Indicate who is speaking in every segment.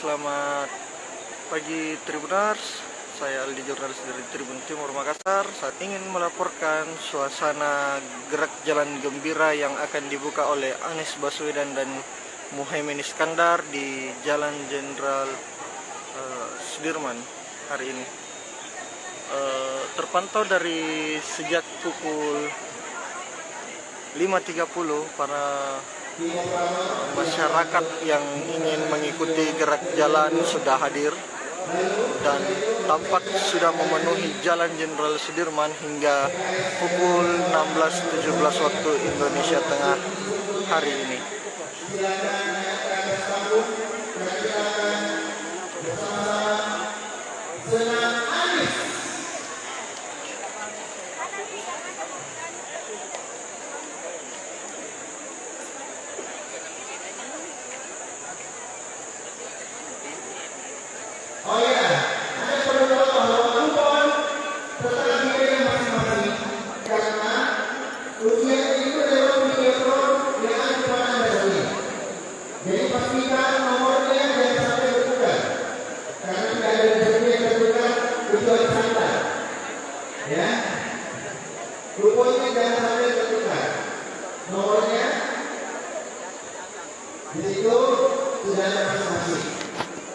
Speaker 1: Selamat pagi Tribuners. Saya Aldi, jurnalis dari Tribun Timur Makassar. Saat ingin melaporkan suasana gerak jalan gembira yang akan dibuka oleh Anies Baswedan dan Muhaimin Iskandar di Jalan Jenderal Sudirman hari ini. Terpantau dari sejak pukul 5.30 para masyarakat yang ingin mengikuti gerak jalan sudah hadir dan tampak sudah memenuhi Jalan Jenderal Sudirman hingga pukul 16.17 waktu Indonesia Tengah hari ini.
Speaker 2: Oh ya, Anda perlu tahu bahwa kupon setelah dipilih masing-masing karena ujian itu lewat videotron yang ada pada Anda sendiri. Jadi pastikan nomornya jangan sampai bertukar karena tidak ada rezeki yang tertukar kecuali santai. Ya, kuponnya jangan sampai bertukar. Nomornya di situ sudah ada masing-masing.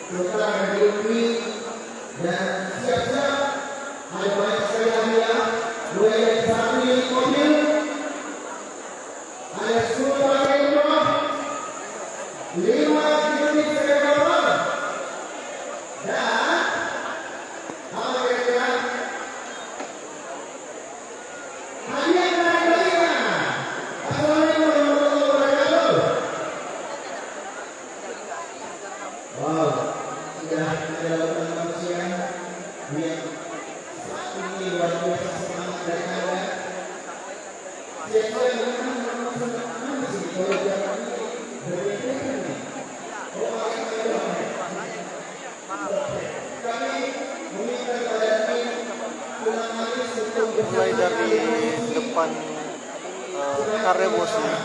Speaker 2: Kita akan diundi dan siap-siap ada banyak sekali hadiah, mulai dari 1 unit mobil, ada 10 pakai rumah, 5 unit sepeda motor, dan apa kira-kira hadiah dari kalian. Assalamualaikum warahmatullahi wabarakatuh. Wow. Sudah dilakukan manusia yang saat ini luar biasa semangat dari Anda. Siapa yang menang semangat di sini? Kalau jangan berbeda ini. Kami meminta kepada tim pulang manis untuk
Speaker 1: Mulai dari depan Karebos ini,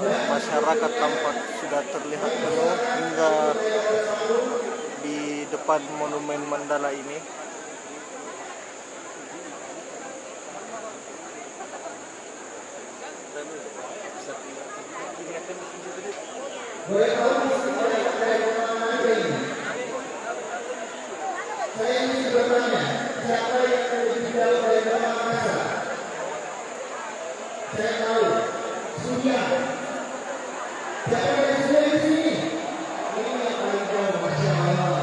Speaker 1: masyarakat tampak sudah terlihat penuh hingga di depan Monumen Mandala ini.
Speaker 2: boleh tahu dari mana ini? Saya ingin bertanya, siapa yang lebih jauh dari Kota Makassar? Saya tahu, Surya. Siapa yang sudah di sini? Ini yang paling jauh, Masya Allah.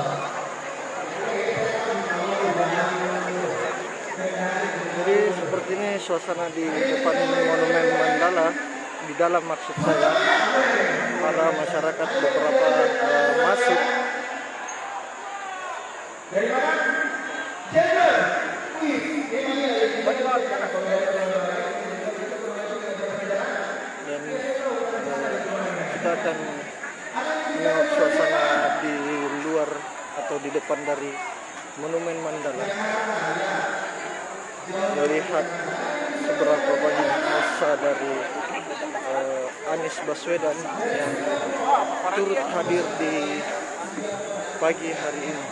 Speaker 1: Jadi seperti ini suasana di depan Monumen Mandala, di dalam maksud saya, para masyarakat beberapa masuk.
Speaker 2: Dari mana? Jenderal.
Speaker 1: Dan kita akan menengok suasana di luar atau di depan dari Monumen Mandala, melihat seberapa banyak massa dari Anies Baswedan yang turut hadir di pagi hari ini.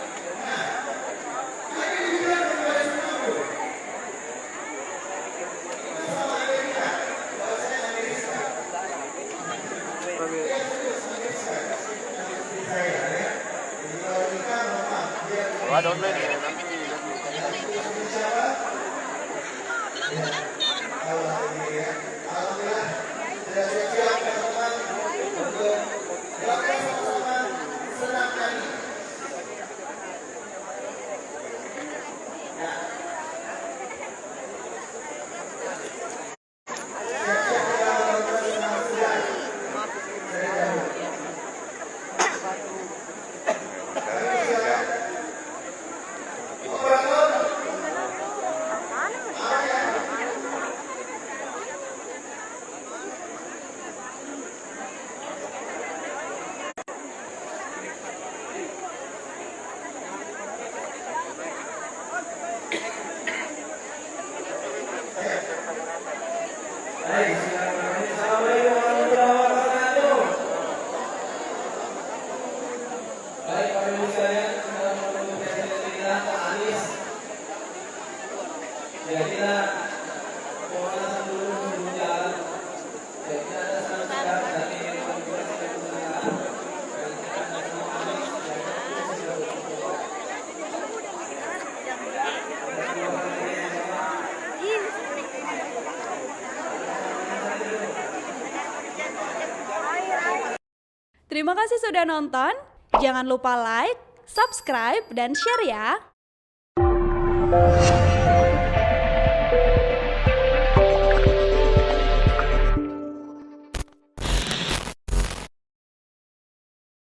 Speaker 3: Terima kasih sudah nonton. Jangan lupa like, subscribe, dan share ya.